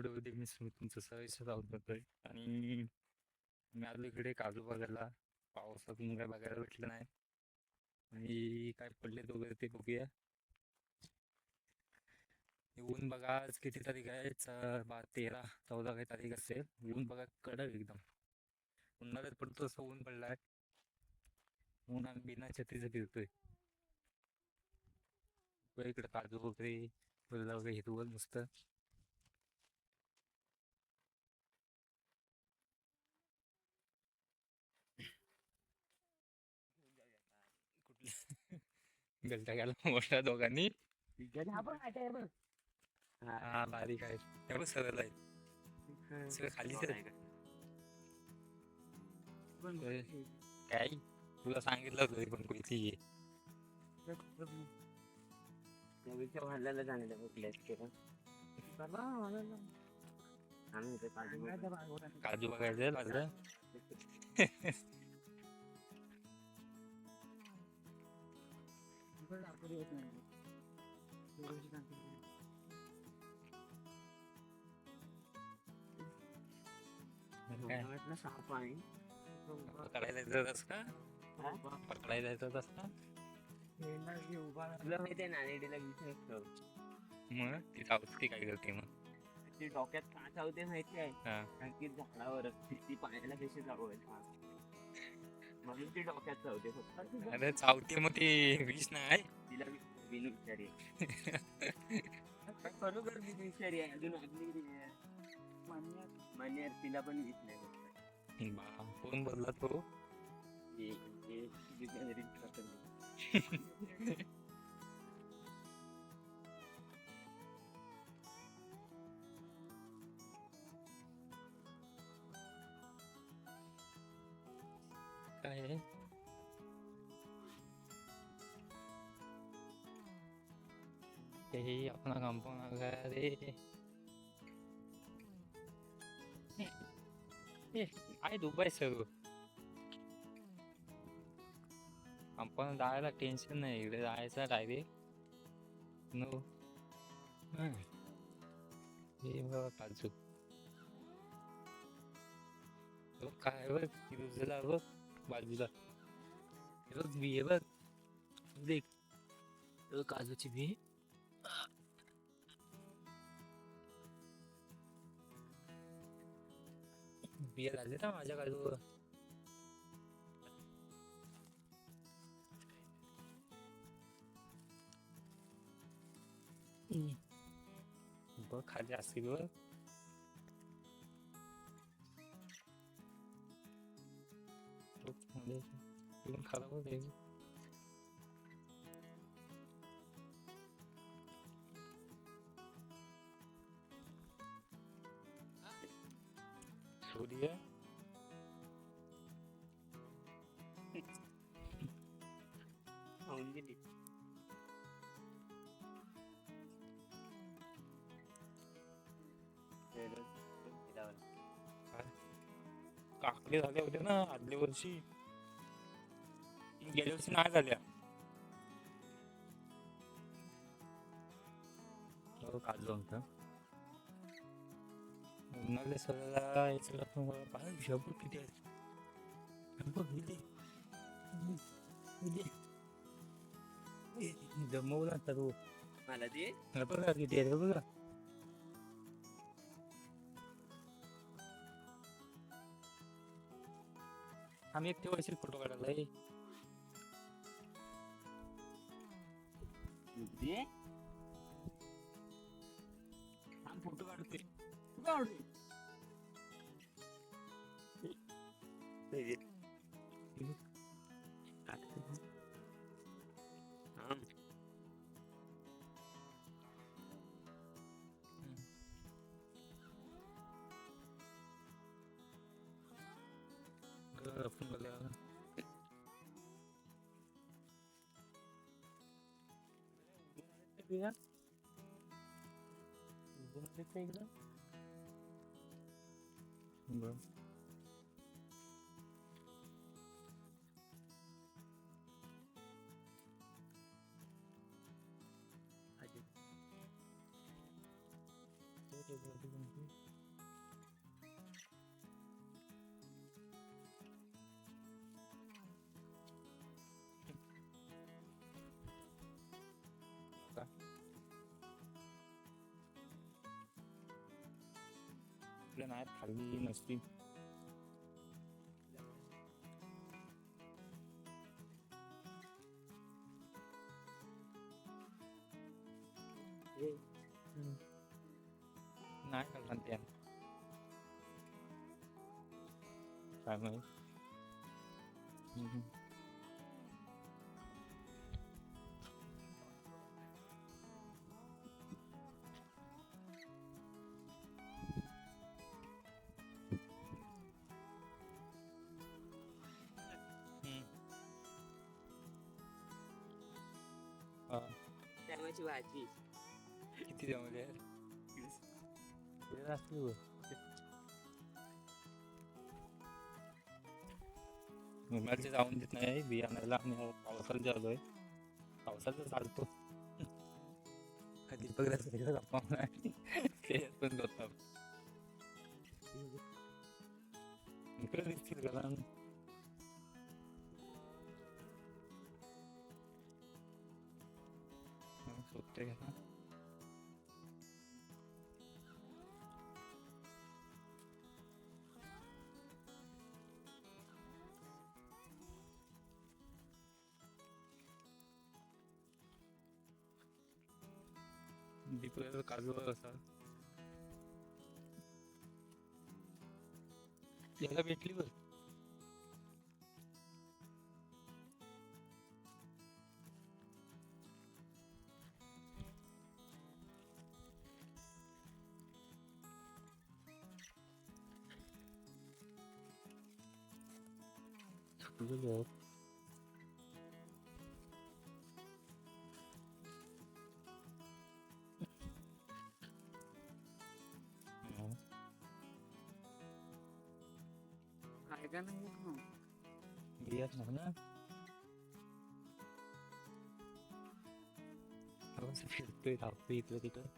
व्हिडिओमध्ये मी तुमचं सहर्ष होतोय आणि मी आलो इकडे काजू बघायला. पावसातून काय बघायला भेटलं नाही आणि काय पडले वगैरे ते बघूया. ऊन बघा आज किती तारीख आहे 13-14 काही तारीख असेल. ऊन बघा कडक एकदम. उन्हाळ्यात पडतो असं ऊन पडलाय. ऊन आम्ही बिना छत्रीचं फिरतोय. इकडे काजू वगैरे फुलं वगैरे हिरवळ मस्त. गलटा घ्यायला मोठ्या दोघांनी. हा बारीक आहे एवढं सरळ आहे. सगळं खालीच आहे. काय तुला सांगितलं होतं पण कुठली घे. भांडल्याला जाणे कुठल्या काजू बघायचं लागलं. काय साप आहे पकडायला जायचं का? पकडायला जायचं का? तुला माहिती आहे नाणेडीला विषय मग ती चावती काय करते मग? ती डोक्यात का चावते माहिती आहे? हा कारण की झाडावर ती पायाला कशी चावत म्हणून ती डोक्यात चावते फक्त. अरे चावते मग ती विष नाही. तिला बिन विचारी खरोखर बिन विचारी आहे. अजून अग्निगिरी आहे मान्य तिला पण विष नाही. कोण बोलला तो? काय आहे? अपना कंपाउंड आ गया रे. काय दुबई सर्व आपण जायला टेन्शन नाही. इकडे जायचं डायरेक्ट नो. हे बघा काजू काय बघ तुझला बघ बाजूला बघ बी आहे बघ. देख काजूची बी. बिया झाले ना माझ्या काजूवर. बघ खाली असतील बघ. खराब होते. सूर्य खाऊन गेली. काकडे झाले होते ना आदल्या वर्षी. गेल्या वर्षी नाही झाल्या. काजू होता उन्हाळ्या सगळ्याला याच्याला पाय शबूत किती आहेत. जमवला तर मला ते बघा किती आहे बघा. आम्ही एकटे वर्षी फोटो काढायला फोटो काढते. आपल्या नाही खाल्ली नसती. नाही खाल्ला त्या काय माहित. त्याची भाजी किती त्यामध्ये मुंबईचे जाऊन देत नाही बियाण्याला. आणि पावसाला जालोय. पावसाचा चालतो कधी बघायचं गप्पा नाही ते पण करतो. इकडे दिसतील का सुटते का दीपक काजू असा याला भेटली बघ. काय का नाही बियात नाही ना फिरतोय धावतोय इकडे तिकडे.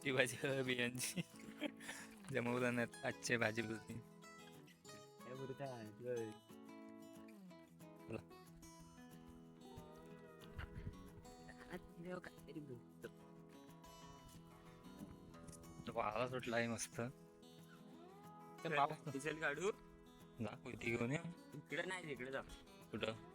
ती भाजी बियांची जमवलं नाही आजची भाजी बोलती. काहीतरी बोलतो. वारा सुटला आहे मस्त. डिझेल काढू दाखव इथे घेऊन ये. इकडे नाही तिकडे जा. कुठं